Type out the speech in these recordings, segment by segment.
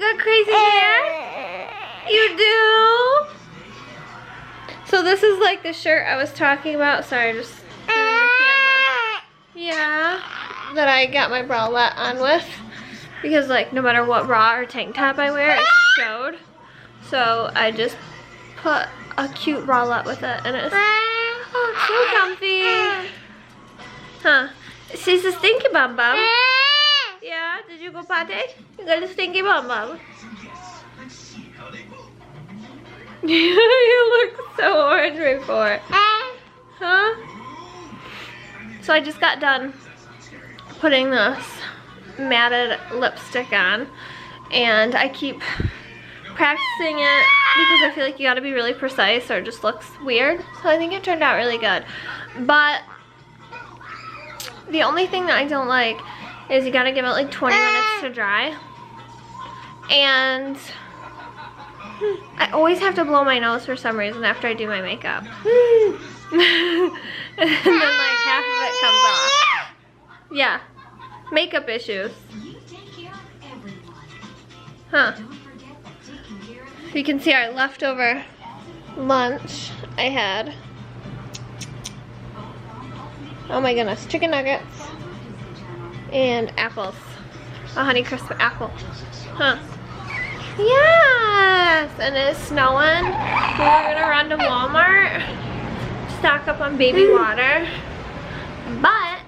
got crazy hair? You do? So this is like the shirt I was talking about. Sorry, just doing the camera. Yeah, that I got my bralette on with. Because like no matter what bra or tank top I wear, it showed. So I just put a cute bralette with it, and it's so comfy. Huh? She's a stinky bum bum. Yeah, did you go potty? You got a stinky bum bum. You look so orange before. Huh? So I just got done putting this matted lipstick on, and I keep practicing it because I feel like you gotta be really precise or it just looks weird. So I think it turned out really good. But the only thing that I don't like is you gotta give it like 20 minutes to dry. And I always have to blow my nose for some reason after I do my makeup. And then like half of it comes off. Yeah, makeup issues. Huh. You can see our leftover lunch I had. Oh my goodness, chicken nuggets and apples. A Honeycrisp apple. Huh. Yes! And it's snowing. We're gonna run to Walmart, stock up on baby water. But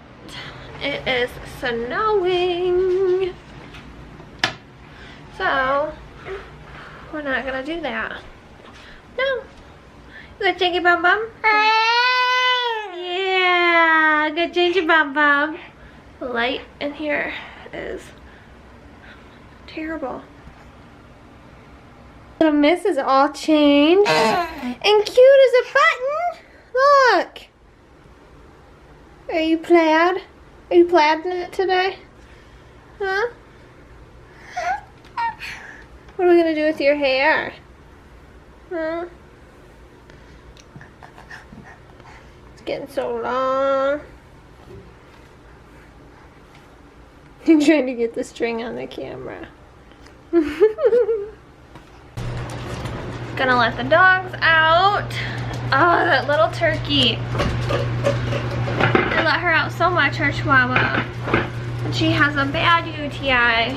it is snowing. So we're not gonna do that. No. You gonna change your bum bum? Yeah, good change your bum bum. The light in here is terrible. Little miss is all changed and cute as a button. Look. Are you plaid? Are you plaiding it today? Huh? What are we gonna do with your hair? Huh? It's getting so long. I'm trying to get the string on the camera. Gonna let the dogs out. Oh, that little turkey. I let her out so much, her chihuahua. And she has a bad UTI.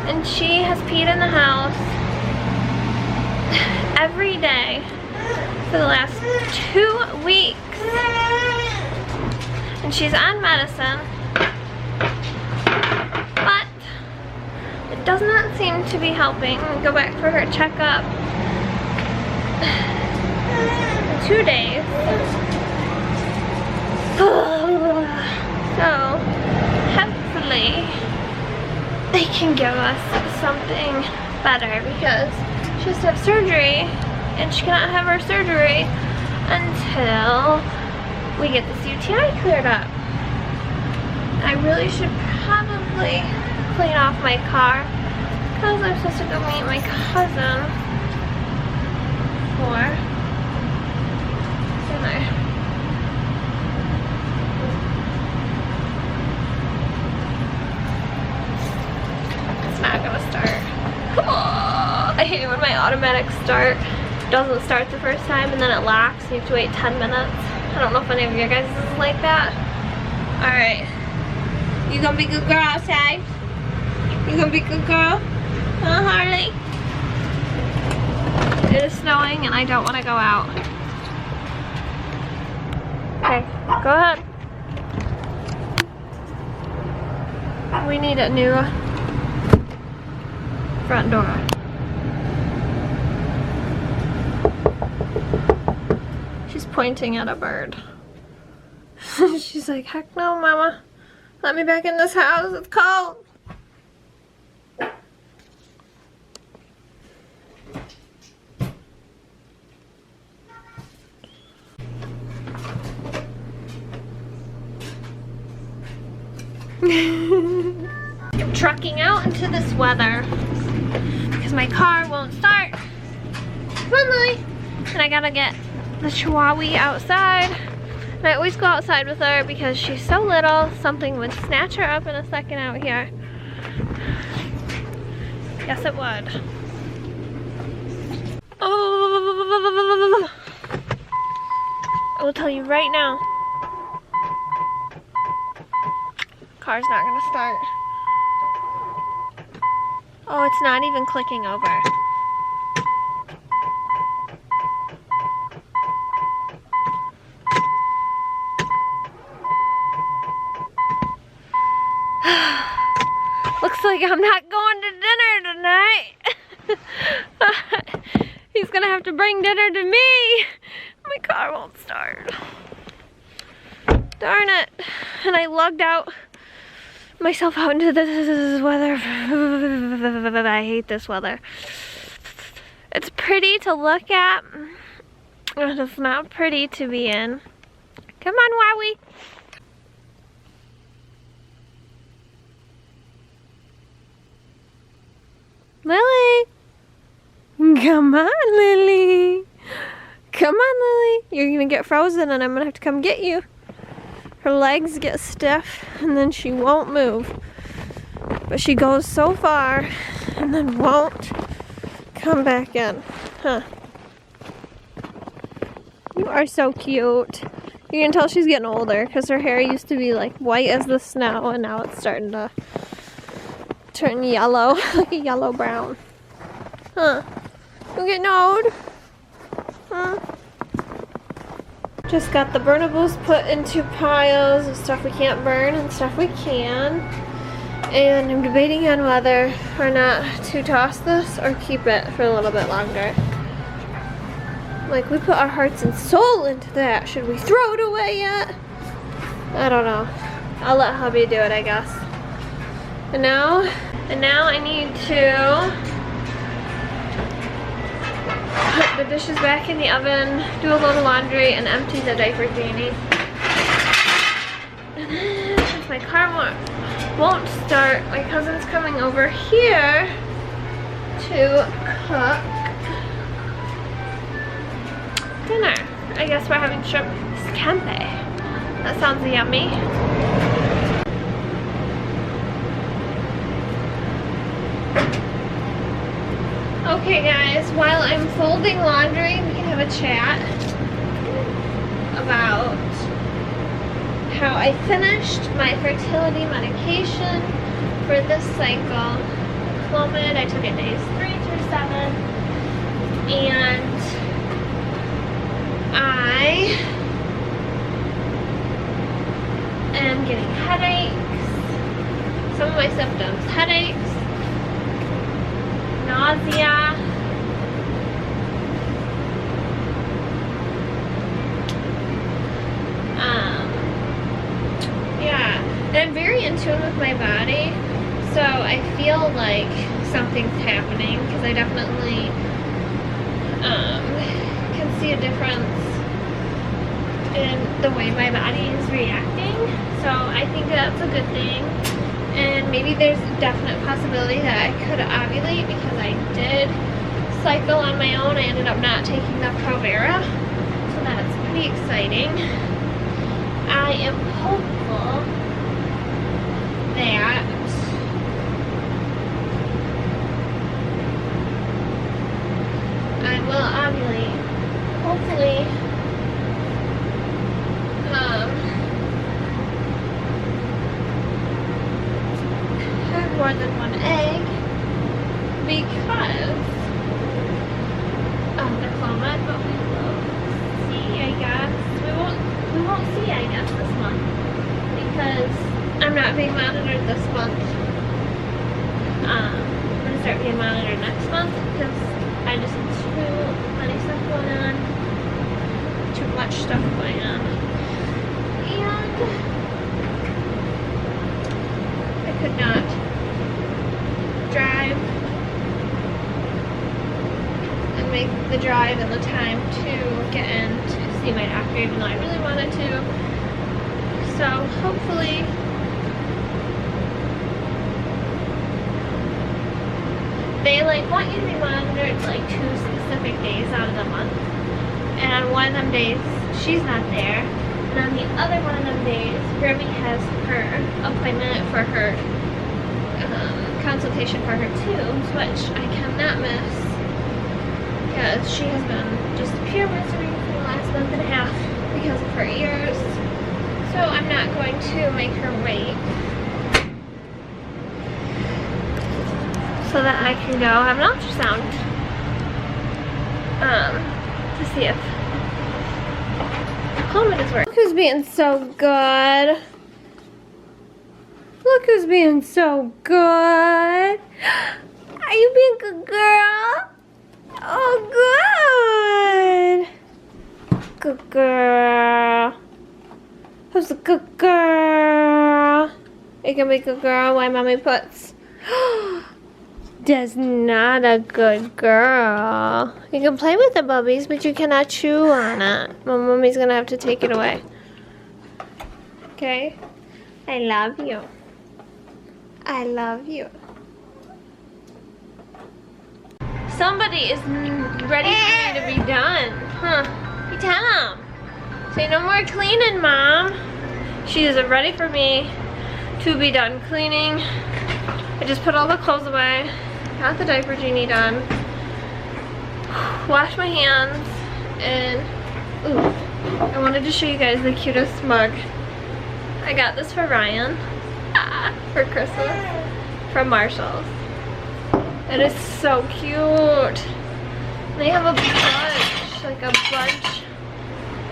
And she has peed in the house every day for the last 2 weeks. And she's on medicine. But it does not seem to be helping. Go back for her checkup in 2 days. So hopefully they can give us something better, because she has to have surgery and she cannot have her surgery until we get this UTI cleared up. I really should probably clean off my car because I'm supposed to go meet my cousin for dinner. Not gonna start. I hate it when my automatic start doesn't start the first time and then it locks and you have to wait 10 minutes. I don't know if any of your guys is like that. Alright. You gonna be a good girl outside? You gonna be a good girl? Huh, Harley? It is snowing and I don't want to go out. Okay, go ahead. We need a new front door. She's pointing at a bird. She's like, heck no, Mama. Let me back in this house. It's cold. I'm trucking out into this weather because my car won't start. Come on, Lily. And I gotta get the chihuahua outside. And I always go outside with her because she's so little, something would snatch her up in a second out here. Yes, it would. Oh, I will tell you right now. Car's not gonna start. Oh, it's not even clicking over. Looks like I'm not going to dinner tonight. He's gonna have to bring dinner to me. My car won't start. Darn it. And I lugged myself out into this weather. I hate this weather. It's pretty to look at. It's not pretty to be in. Come on, Wowie. Lily. Come on, Lily. Come on, Lily. You're gonna get frozen and I'm gonna have to come get you. Her legs get stiff and then she won't move. But she goes so far and then won't come back in. Huh. You are so cute. You can tell she's getting older because her hair used to be like white as the snow and now it's starting to turn yellow, like a yellow brown. Huh. You getting old? Huh? Just got the burnables put into piles of stuff we can't burn and stuff we can. And I'm debating on whether or not to toss this or keep it for a little bit longer. Like, we put our hearts and soul into that. Should we throw it away yet? I don't know. I'll let hubby do it, I guess. And now I need to put the dishes back in the oven, do a load of laundry, and empty the diaper genie. And then, since my car won't start, my cousin's coming over here to cook dinner. I guess we're having shrimp scampi. That sounds yummy. Okay guys, while I'm folding laundry, we can have a chat about how I finished my fertility medication for this cycle. Clomid, I took it days 3 through 7, and I am getting headaches. Some of my symptoms: headaches, nausea, yeah, and I'm very in tune with my body, so I feel like something's happening because I definitely can see a difference in the way my body is reacting, so I think that's a good thing. And maybe there's a definite possibility that I could ovulate because I did cycle on my own. I ended up not taking the Provera, so that's pretty exciting. I am hopeful that I will ovulate. Hopefully, more than one egg because of the Clomid, but we will see, I guess. We won't see, I guess, this month because I'm not being monitored this month. I'm gonna start being monitored next month because I just have too many stuff going on, too much stuff going on, and I could not drive and make the drive and the time to get in to see my doctor, even though I really wanted to. So hopefully they want you to be monitored 2 specific days out of the month, and on one of them days she's not there, and on the other one of them days Grammy has her appointment for her consultation for her tubes, which I cannot miss because she has been just pure misery for the last month and a half because of her ears. So I'm not going to make her wait so that I can go have an ultrasound to see if Clomid is working. Look who's being so good. Look who's being so good. Are you being a good girl? Oh, good. Good girl. Who's a good girl? You can be a good girl. Why mommy puts. That's not a good girl. You can play with the bubbies, but you cannot chew on it. Well, mommy's gonna have to take it away. Okay? I love you. I love you. Somebody is ready for me to be done. Huh? You tell them. Say no more cleaning, Mom. She is ready for me to be done cleaning. I just put all the clothes away. Got the diaper genie done. Washed my hands. And, ooh, I wanted to show you guys the cutest mug. I got this for Ryan. For Christmas. From Marshall's. It is so cute. They have a bunch, like a bunch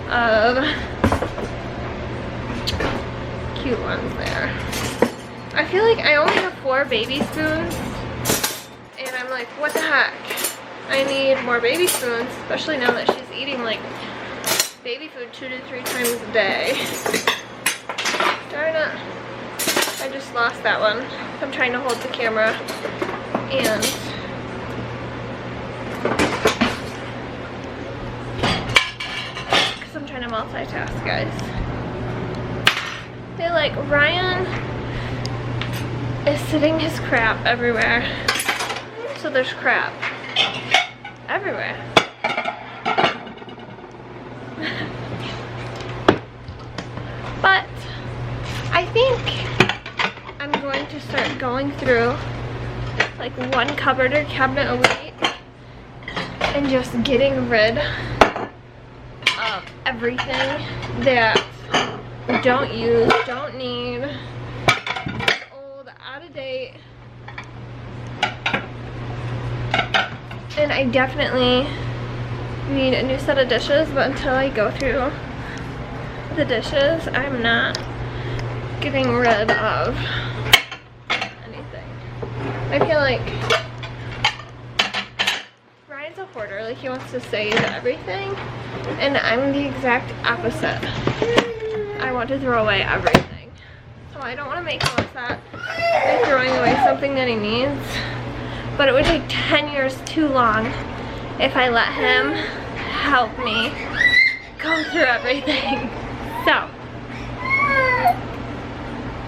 of cute ones there. I feel like I only have 4 baby spoons, and I'm like, what the heck? I need more baby spoons, especially now that she's eating like baby food 2 to 3 times a day. Darn it. I just lost that one. I'm trying to hold the camera and because I'm trying to multitask, guys. They like Ryan is sitting his crap everywhere. So there's crap everywhere. But I think I'm going to start going through like one cupboard or cabinet a week and just getting rid of everything that I don't use, don't need, old, out of date. And I definitely need a new set of dishes, but until I go through the dishes, I'm not getting rid of anything. I feel like Ryan's a hoarder, like he wants to save everything, and I'm the exact opposite. I want to throw away everything. So I don't want to make him upset by throwing away something that he needs, but it would take 10 years too long if I let him help me go through everything. So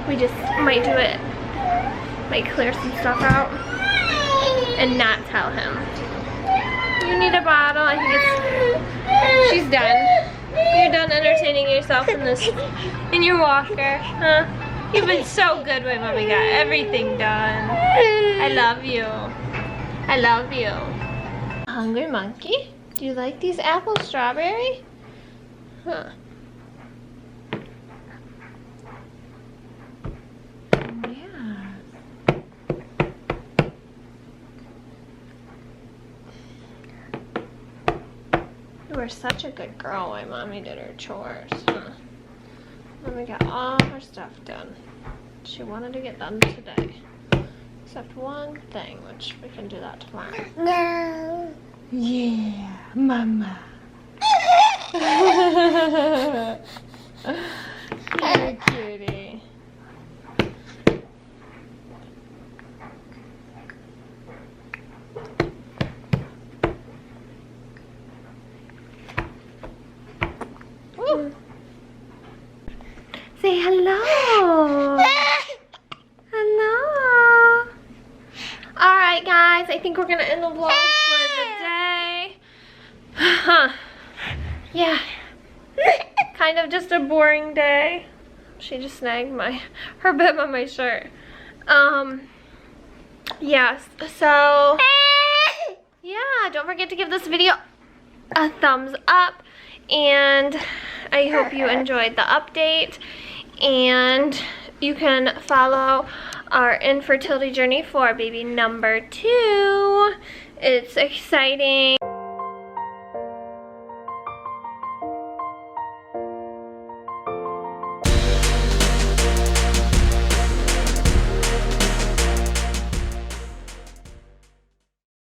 we just might do it, might clear some stuff out and not tell him. You need a bottle. I think it's, she's done. You're done entertaining yourself in this, in your walker, huh? You've been so good when Mommy got everything done. I love you. I love you. Hungry monkey? Do you like these apple strawberry? Huh. You were such a good girl when Mommy did her chores, huh? Mommy got all her stuff done. She wanted to get done today. Except one thing, which we can do that tomorrow. No. Yeah, Mama. You're a cutie. Say hello. Hello. Alright guys, I think we're gonna end the vlog for the day. Huh. Yeah. Kind of just a boring day. She just snagged her bib on my shirt. Yes, so yeah, don't forget to give this video a thumbs up, and I hope you enjoyed the update, and you can follow our infertility journey for baby number 2. It's exciting.